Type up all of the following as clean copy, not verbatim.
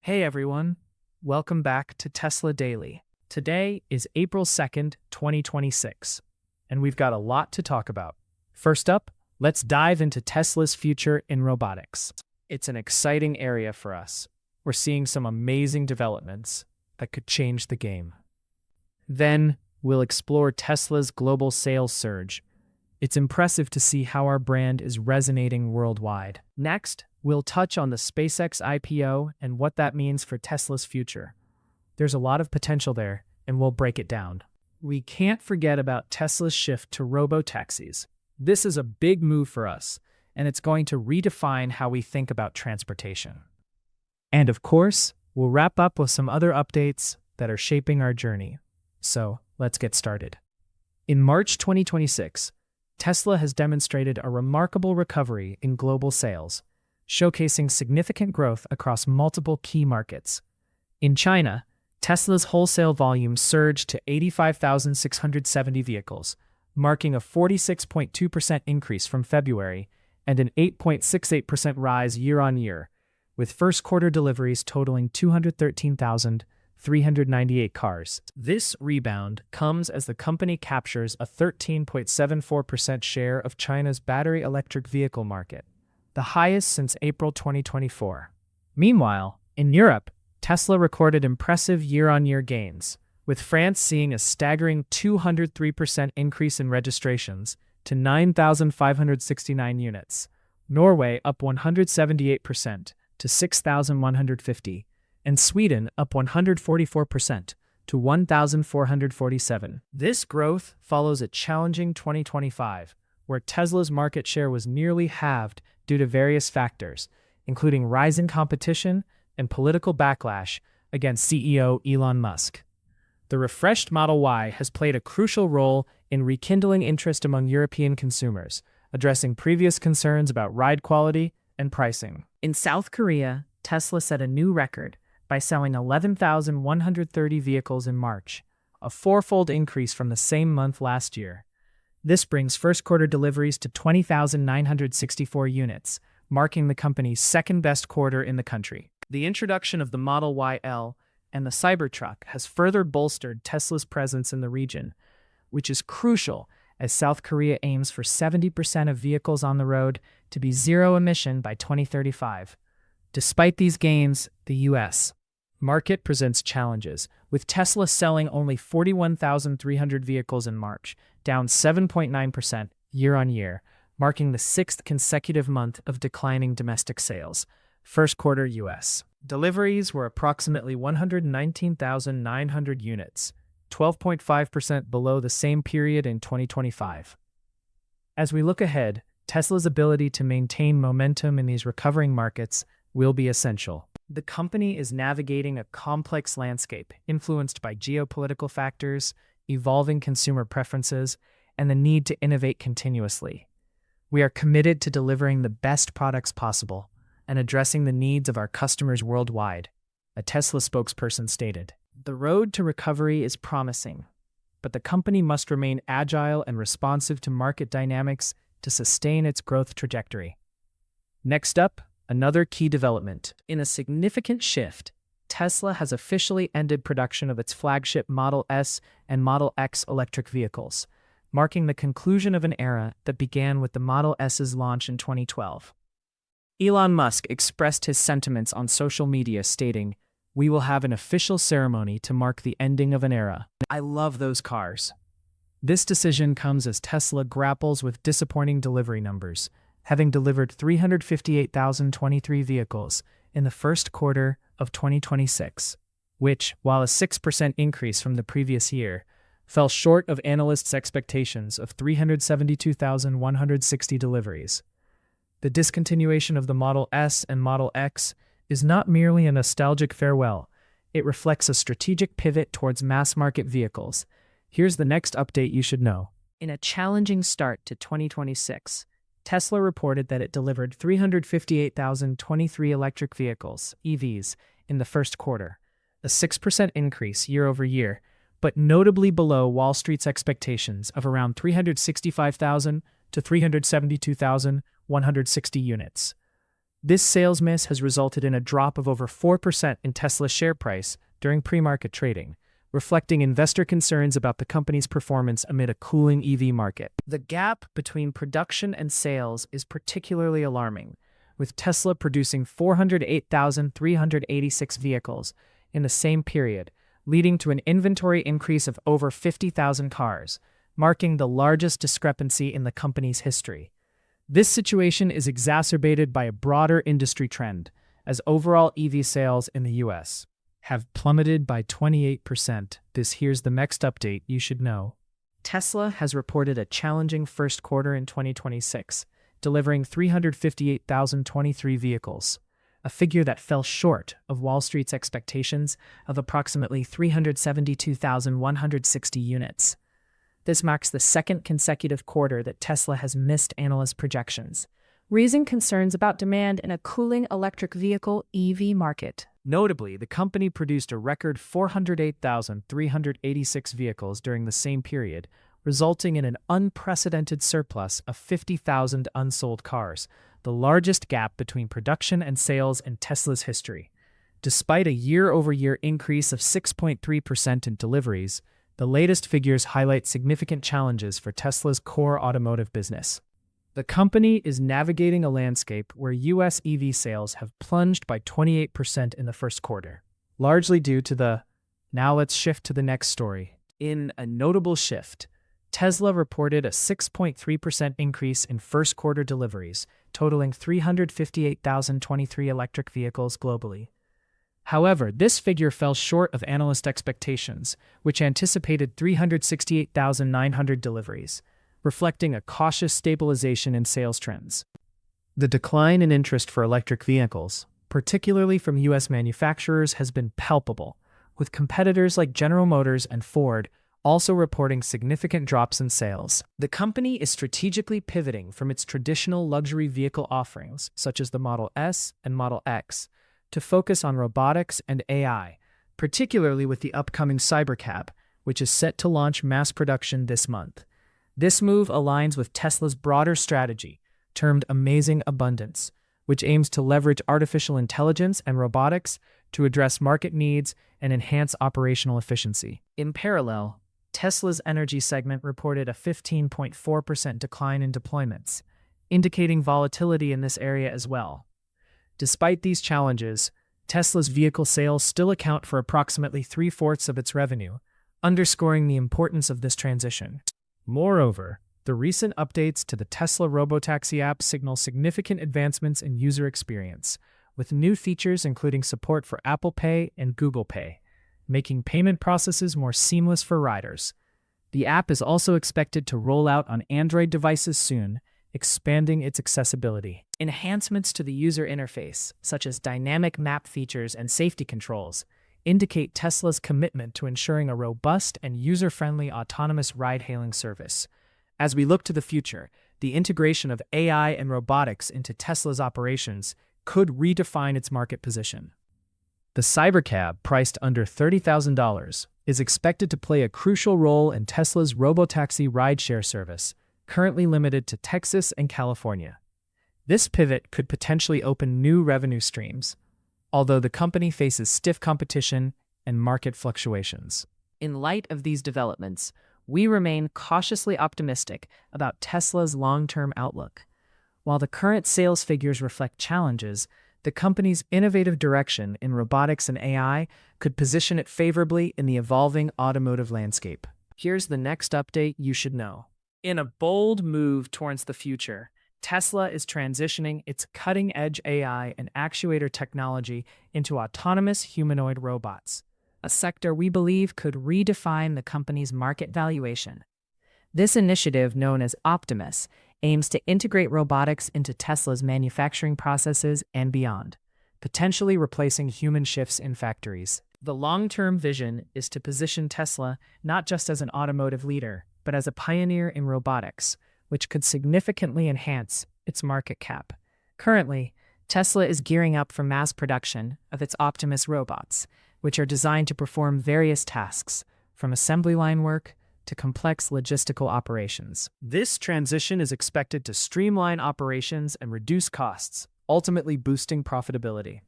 Hey everyone, welcome back to Tesla Daily. Today is April 2nd, 2026, and we've got a lot to talk about. First up, let's dive into Tesla's future in robotics. It's an exciting area for us. We're seeing some amazing developments that could change the game. Then, we'll explore Tesla's global sales surge. It's impressive to see how our brand is resonating worldwide. Next, we'll touch on the SpaceX IPO and what that means for Tesla's future. There's a lot of potential there, and we'll break it down. We can't forget about Tesla's shift to robotaxis. This is a big move for us, and it's going to redefine how we think about transportation. And of course, we'll wrap up with some other updates that are shaping our journey. So, let's get started. In March 2026, Tesla has demonstrated a remarkable recovery in global sales, showcasing significant growth across multiple key markets. In China, Tesla's wholesale volume surged to 85,670 vehicles, marking a 46.2% increase from February and an 8.68% rise year-on-year, with first-quarter deliveries totaling 213,398 cars. This rebound comes as the company captures a 13.74% share of China's battery electric vehicle market, the highest since April 2024. Meanwhile, in Europe, Tesla recorded impressive year-on-year gains, with France seeing a staggering 203% increase in registrations to 9,569 units, Norway up 178% to 6,150, and Sweden up 144% to 1,447. This growth follows a challenging 2025, where Tesla's market share was nearly halved due to various factors, including rising competition and political backlash against CEO Elon Musk. The refreshed Model Y has played a crucial role in rekindling interest among European consumers, addressing previous concerns about ride quality and pricing. In South Korea, Tesla set a new record by selling 11,130 vehicles in March, a fourfold increase from the same month last year. This brings first-quarter deliveries to 20,964 units, marking the company's second-best quarter in the country. The introduction of the Model Y/L and the Cybertruck has further bolstered Tesla's presence in the region, which is crucial as South Korea aims for 70% of vehicles on the road to be zero-emission by 2035. Despite these gains, the U.S. market presents challenges, with Tesla selling only 41,300 vehicles in March, down 7.9% year-on-year, marking the sixth consecutive month of declining domestic sales. First quarter U.S. deliveries were approximately 119,900 units, 12.5% below the same period in 2025. As we look ahead, Tesla's ability to maintain momentum in these recovering markets will be essential. The company is navigating a complex landscape influenced by geopolitical factors, evolving consumer preferences, and the need to innovate continuously. We are committed to delivering the best products possible and addressing the needs of our customers worldwide, a Tesla spokesperson stated. The road to recovery is promising, but the company must remain agile and responsive to market dynamics to sustain its growth trajectory. Next up, another key development. In a significant shift, Tesla has officially ended production of its flagship Model S and Model X electric vehicles, marking the conclusion of an era that began with the Model S's launch in 2012. Elon Musk expressed his sentiments on social media, stating, "We will have an official ceremony to mark the ending of an era. I love those cars." This decision comes as Tesla grapples with disappointing delivery numbers, having delivered 358,023 vehicles in the first quarter of 2026, which, while a 6% increase from the previous year, fell short of analysts' expectations of 372,160 deliveries. The discontinuation of the Model S and Model X is not merely a nostalgic farewell, it reflects a strategic pivot towards mass-market vehicles. Here's the next update you should know. In a challenging start to 2026, Tesla reported that it delivered 358,023 electric vehicles, EVs, in the first quarter, a 6% increase year-over-year, but notably below Wall Street's expectations of around 365,000 to 372,160 units. This sales miss has resulted in a drop of over 4% in Tesla's share price during pre-market trading, reflecting investor concerns about the company's performance amid a cooling EV market. The gap between production and sales is particularly alarming, with Tesla producing 408,386 vehicles in the same period, leading to an inventory increase of over 50,000 cars, marking the largest discrepancy in the company's history. This situation is exacerbated by a broader industry trend, as overall EV sales in the US have plummeted by 28%. Here's the next update you should know. Tesla has reported a challenging first quarter in 2026, delivering 358,023 vehicles, a figure that fell short of Wall Street's expectations of approximately 372,160 units. This marks the second consecutive quarter that Tesla has missed analyst projections, raising concerns about demand in a cooling electric vehicle EV market. Notably, the company produced a record 408,386 vehicles during the same period, resulting in an unprecedented surplus of 50,000 unsold cars, the largest gap between production and sales in Tesla's history. Despite a year-over-year increase of 6.3% in deliveries, the latest figures highlight significant challenges for Tesla's core automotive business. The company is navigating a landscape where US EV sales have plunged by 28% in the first quarter, largely due to the "now let's shift to the next story." In a notable shift, Tesla reported a 6.3% increase in first quarter deliveries, totaling 358,023 electric vehicles globally. However, this figure fell short of analyst expectations, which anticipated 368,900 deliveries, reflecting a cautious stabilization in sales trends. The decline in interest for electric vehicles, particularly from US manufacturers, has been palpable, with competitors like General Motors and Ford also reporting significant drops in sales. The company is strategically pivoting from its traditional luxury vehicle offerings, such as the Model S and Model X, to focus on robotics and AI, particularly with the upcoming Cybercab, which is set to launch mass production this month. This move aligns with Tesla's broader strategy, termed Amazing Abundance, which aims to leverage artificial intelligence and robotics to address market needs and enhance operational efficiency. In parallel, Tesla's energy segment reported a 15.4% decline in deployments, indicating volatility in this area as well. Despite these challenges, Tesla's vehicle sales still account for approximately 3/4 of its revenue, underscoring the importance of this transition. Moreover, the recent updates to the Tesla Robotaxi app signal significant advancements in user experience, with new features including support for Apple Pay and Google Pay, making payment processes more seamless for riders. The app is also expected to roll out on Android devices soon, expanding its accessibility. Enhancements to the user interface, such as dynamic map features and safety controls, indicate Tesla's commitment to ensuring a robust and user-friendly autonomous ride-hailing service. As we look to the future, the integration of AI and robotics into Tesla's operations could redefine its market position. The Cybercab, priced under $30,000, is expected to play a crucial role in Tesla's robotaxi rideshare service, currently limited to Texas and California. This pivot could potentially open new revenue streams, although the company faces stiff competition and market fluctuations. In light of these developments, we remain cautiously optimistic about Tesla's long-term outlook. While the current sales figures reflect challenges, the company's innovative direction in robotics and AI could position it favorably in the evolving automotive landscape. Here's the next update you should know. In a bold move towards the future, Tesla is transitioning its cutting-edge AI and actuator technology into autonomous humanoid robots, a sector we believe could redefine the company's market valuation. This initiative, known as Optimus, aims to integrate robotics into Tesla's manufacturing processes and beyond, potentially replacing human shifts in factories. The long-term vision is to position Tesla not just as an automotive leader, but as a pioneer in robotics, which could significantly enhance its market cap. Currently, Tesla is gearing up for mass production of its Optimus robots, which are designed to perform various tasks, from assembly line work to complex logistical operations. This transition is expected to streamline operations and reduce costs, ultimately boosting profitability.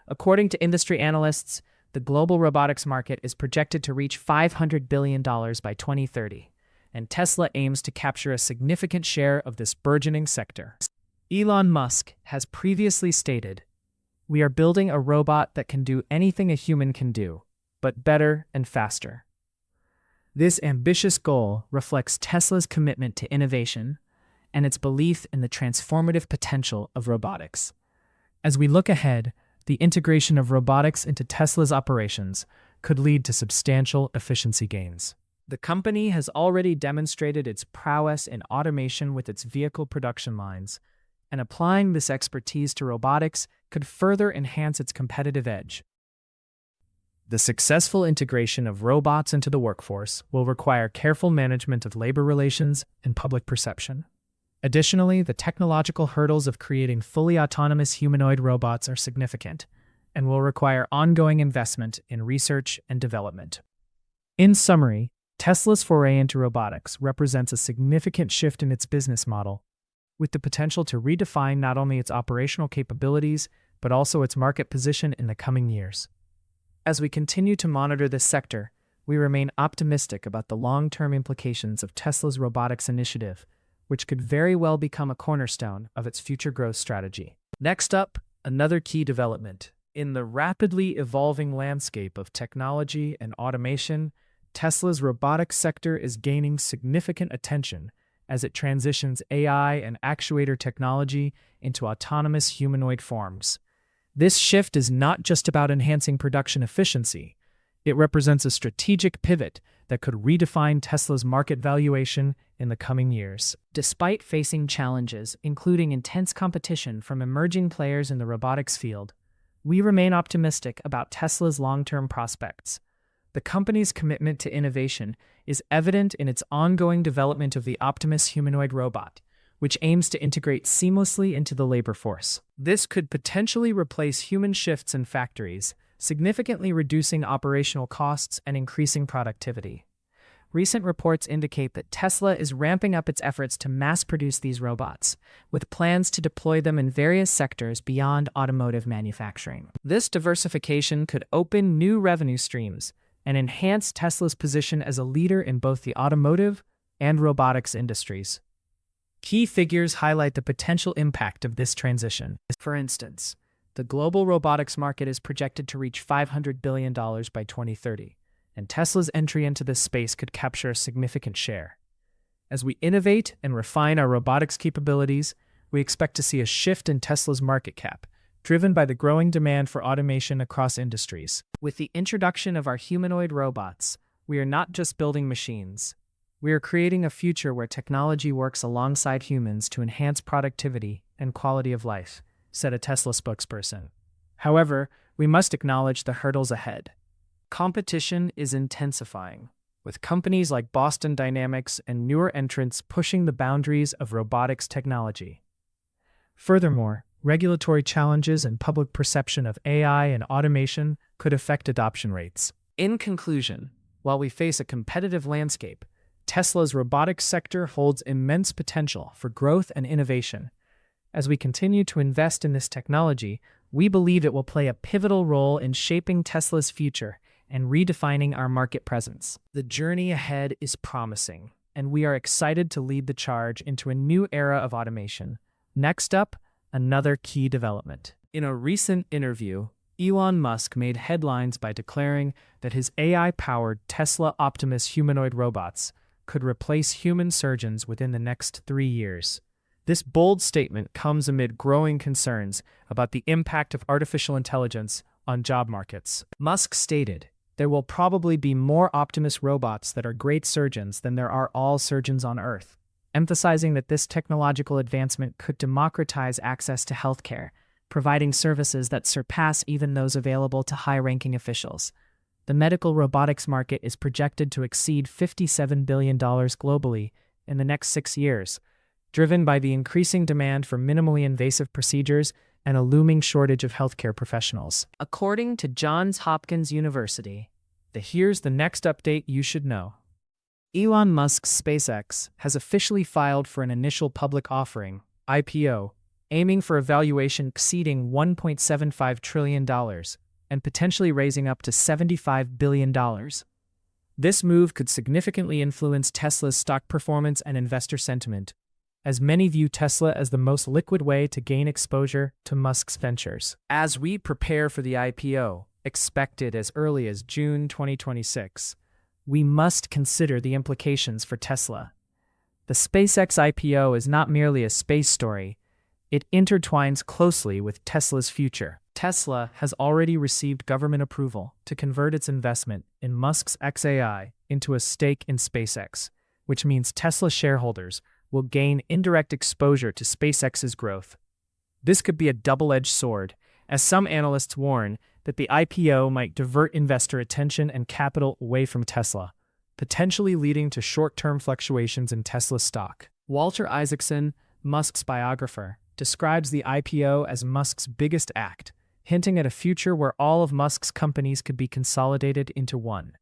According to industry analysts, the global robotics market is projected to reach $500 billion by 2030, and Tesla aims to capture a significant share of this burgeoning sector. Elon Musk has previously stated, "We are building a robot that can do anything a human can do, but better and faster." This ambitious goal reflects Tesla's commitment to innovation and its belief in the transformative potential of robotics. As we look ahead, the integration of robotics into Tesla's operations could lead to substantial efficiency gains. The company has already demonstrated its prowess in automation with its vehicle production lines, and applying this expertise to robotics could further enhance its competitive edge. The successful integration of robots into the workforce will require careful management of labor relations and public perception. Additionally, the technological hurdles of creating fully autonomous humanoid robots are significant and will require ongoing investment in research and development. In summary, Tesla's foray into robotics represents a significant shift in its business model, with the potential to redefine not only its operational capabilities, but also its market position in the coming years. As we continue to monitor this sector, we remain optimistic about the long-term implications of Tesla's robotics initiative, which could very well become a cornerstone of its future growth strategy. Next up, another key development. In the rapidly evolving landscape of technology and automation, Tesla's robotics sector is gaining significant attention as it transitions AI and actuator technology into autonomous humanoid forms. This shift is not just about enhancing production efficiency. It represents a strategic pivot that could redefine Tesla's market valuation in the coming years. Despite facing challenges, including intense competition from emerging players in the robotics field, we remain optimistic about Tesla's long-term prospects. The company's commitment to innovation is evident in its ongoing development of the Optimus humanoid robot, which aims to integrate seamlessly into the labor force. This could potentially replace human shifts in factories, significantly reducing operational costs and increasing productivity. Recent reports indicate that Tesla is ramping up its efforts to mass-produce these robots, with plans to deploy them in various sectors beyond automotive manufacturing. This diversification could open new revenue streams and enhance Tesla's position as a leader in both the automotive and robotics industries. Key figures highlight the potential impact of this transition. For instance, the global robotics market is projected to reach $500 billion by 2030, and Tesla's entry into this space could capture a significant share. As we innovate and refine our robotics capabilities, we expect to see a shift in Tesla's market cap, driven by the growing demand for automation across industries. With the introduction of our humanoid robots, we are not just building machines. We are creating a future where technology works alongside humans to enhance productivity and quality of life, said a Tesla spokesperson. However, we must acknowledge the hurdles ahead. Competition is intensifying, with companies like Boston Dynamics and newer entrants pushing the boundaries of robotics technology. Furthermore, regulatory challenges and public perception of AI and automation could affect adoption rates. In conclusion, while we face a competitive landscape, Tesla's robotics sector holds immense potential for growth and innovation. As we continue to invest in this technology, we believe it will play a pivotal role in shaping Tesla's future and redefining our market presence. The journey ahead is promising, and we are excited to lead the charge into a new era of automation. Next up, another key development. In a recent interview, Elon Musk made headlines by declaring that his AI-powered Tesla Optimus humanoid robots could replace human surgeons within the next 3 years. This bold statement comes amid growing concerns about the impact of artificial intelligence on job markets. Musk stated, "There will probably be more Optimus robots that are great surgeons than there are all surgeons on Earth," emphasizing that this technological advancement could democratize access to healthcare, providing services that surpass even those available to high-ranking officials. The medical robotics market is projected to exceed $57 billion globally in the next 6 years, driven by the increasing demand for minimally invasive procedures and a looming shortage of healthcare professionals. According to Johns Hopkins University, here's the next update you should know. Elon Musk's SpaceX has officially filed for an initial public offering, IPO, aiming for a valuation exceeding $1.75 trillion and potentially raising up to $75 billion. This move could significantly influence Tesla's stock performance and investor sentiment, as many view Tesla as the most liquid way to gain exposure to Musk's ventures. As we prepare for the IPO, expected as early as June 2026, we must consider the implications for Tesla. The SpaceX IPO is not merely a space story, it intertwines closely with Tesla's future. Tesla has already received government approval to convert its investment in Musk's xAI into a stake in SpaceX, which means Tesla shareholders will gain indirect exposure to SpaceX's growth. This could be a double-edged sword, as some analysts warn that the IPO might divert investor attention and capital away from Tesla, potentially leading to short-term fluctuations in Tesla's stock. Walter Isaacson, Musk's biographer, describes the IPO as Musk's biggest act, hinting at a future where all of Musk's companies could be consolidated into one.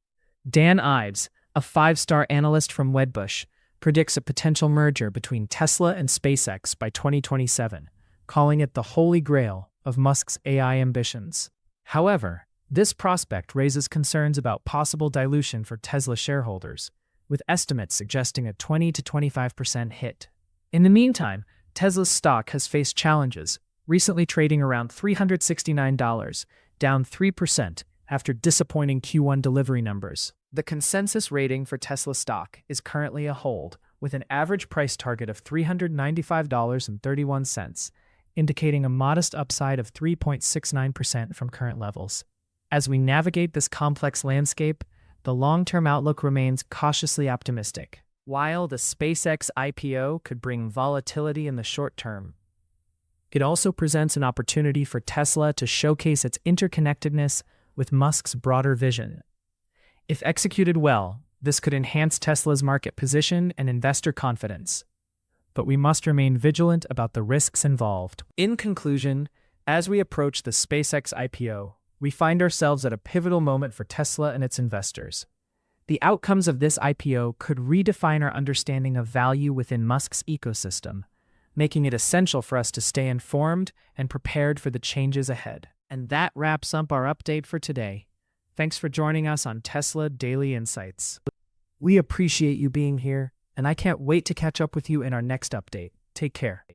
Dan Ives, a five-star analyst from Wedbush, predicts a potential merger between Tesla and SpaceX by 2027, calling it the holy grail of Musk's AI ambitions. However, this prospect raises concerns about possible dilution for Tesla shareholders, with estimates suggesting a 20 to 25% hit. In the meantime, Tesla's stock has faced challenges, recently trading around $369, down 3% after disappointing Q1 delivery numbers. The consensus rating for Tesla stock is currently a hold, with an average price target of $395.31, indicating a modest upside of 3.69% from current levels. As we navigate this complex landscape, the long-term outlook remains cautiously optimistic. While the SpaceX IPO could bring volatility in the short term, it also presents an opportunity for Tesla to showcase its interconnectedness with Musk's broader vision. If executed well, this could enhance Tesla's market position and investor confidence. But we must remain vigilant about the risks involved. In conclusion, as we approach the SpaceX IPO, we find ourselves at a pivotal moment for Tesla and its investors. The outcomes of this IPO could redefine our understanding of value within Musk's ecosystem, making it essential for us to stay informed and prepared for the changes ahead. And that wraps up our update for today. Thanks for joining us on Tesla Daily Insights. We appreciate you being here, and I can't wait to catch up with you in our next update. Take care.